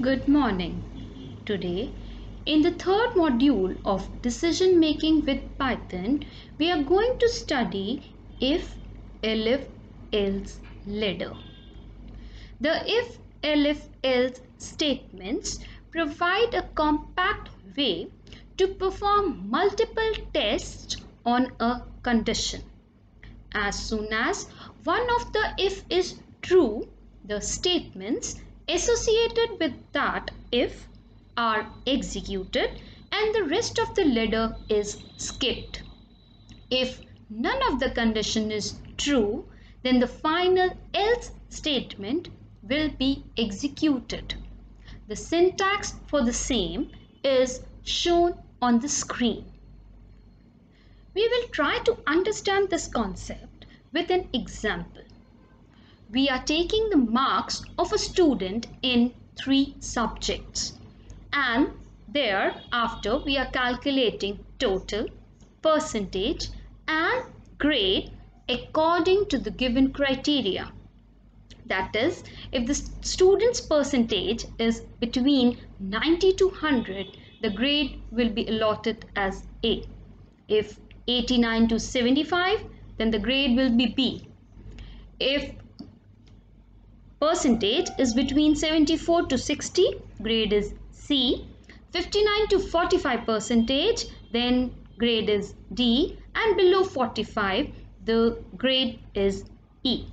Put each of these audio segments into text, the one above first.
Good morning. Today, in the third module of decision making with Python, we are going to study if, elif, else ladder. The if, elif, else statements provide a compact way to perform multiple tests on a condition. As soon as one of the if is true, the statements associated with that if are executed and the rest of the ladder is skipped. If none of the condition is true, then the final else statement will be executed. The syntax for the same is shown on the screen. We will try to understand this concept with an example. We are taking the marks of a student in 3 subjects and thereafter we are calculating total, percentage and grade according to the given criteria. That is, if the student's percentage is between 90 to 100, the grade will be allotted as A. If 89 to 75, then the grade will be B. If percentage is between 74 to 60, grade is C. 59 to 45 percentage, then grade is D, and below 45, the grade is E.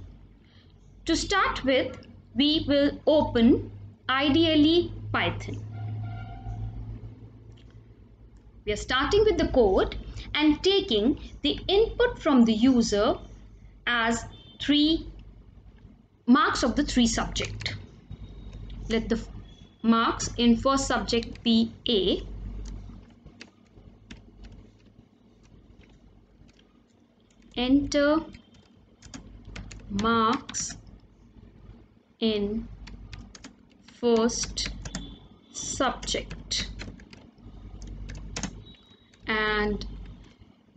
To start with, we will open ideally Python. We are starting with the code and taking the input from the user as 3 marks of the 3 subject. Let the marks in first subject be A. Enter marks in first subject. And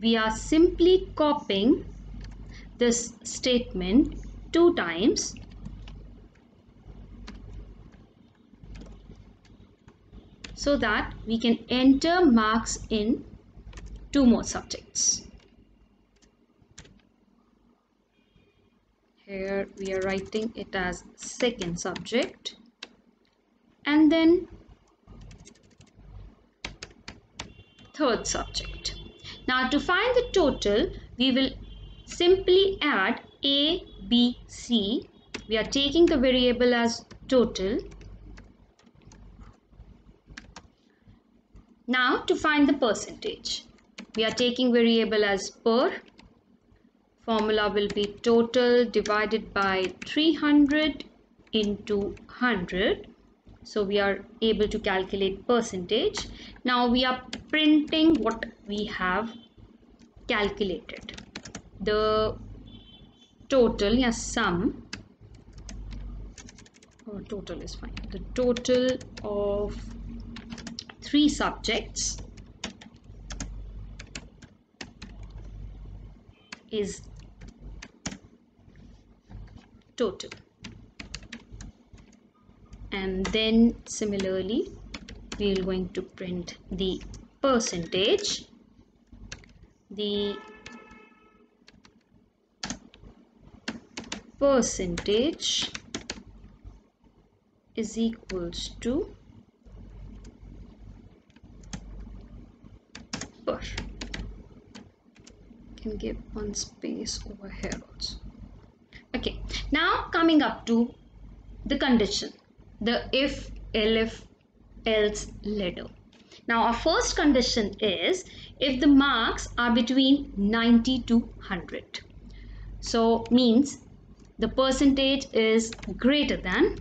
we are simply copying this statement 2 times so that we can enter marks in 2 more subjects. Here we are writing it as second subject and then third subject. Now to find the total, we will simply add A, B, C. We are taking the variable as total. Now to find the percentage, we are taking variable as per. Formula will be total divided by 300 into 100. So we are able to calculate percentage. Now we are printing what we have calculated. The total, sum, or total is fine. The total of 3 subjects is total. And then similarly we are going to print the percentage. The percentage is equals to per. Can give one space over here also. Okay, now coming up to the condition, the if, elif, else ladder. Now our first condition is if the marks are between 90 to 100. So means the percentage is greater than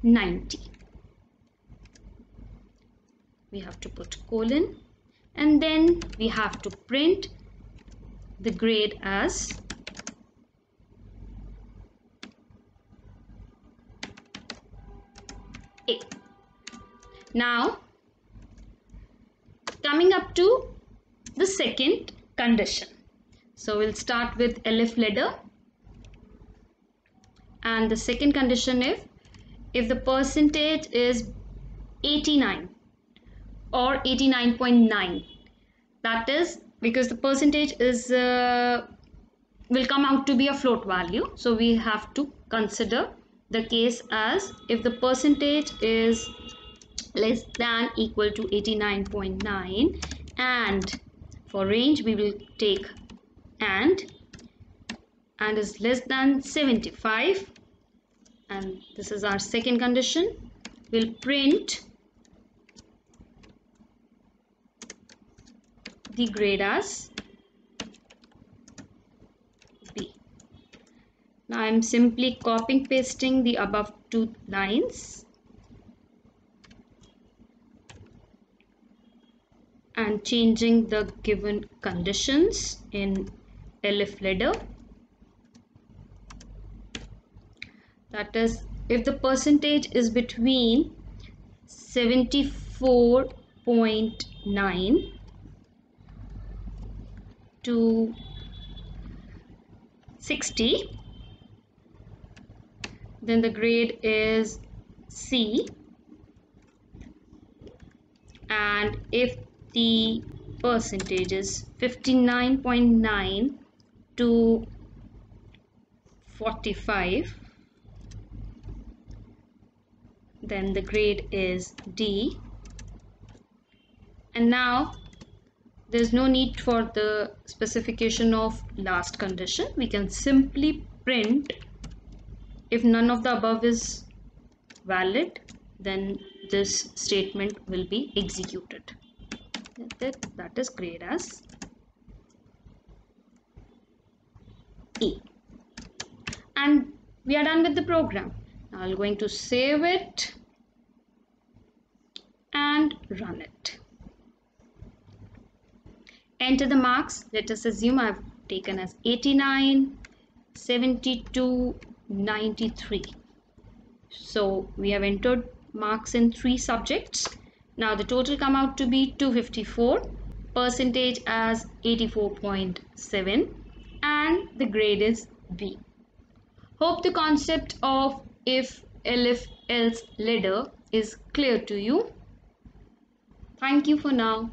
90. We have to put colon and then we have to print the grade as A. Now coming up to the second condition. So we'll start with elif ladder and the second condition if the percentage is 89 or 89.9, that is because the percentage is will come out to be a float value, so we have to consider the case as if the percentage is less than equal to 89.9, and for range we will take and is less than 75, and this is our second condition. We'll print the grade as B. Now I'm simply copying pasting the above two lines and changing the given conditions in elif ladder. That is, if the percentage is between 74.9 to 60, then the grade is C, and if the percentage is 59.9 to 45, then the grade is D. And now there's no need for the specification of last condition. We can simply print if none of the above is valid, then this statement will be executed. That is grade as E. And we are done with the program. Now I'm going to save it and run it. Enter the marks. Let us assume I've taken as 89, 72, 93. So we have entered marks in 3 subjects. Now the total come out to be 254, percentage as 84.7, and the grade is B. Hope the concept of if, elif, else ladder is clear to you. Thank you for now.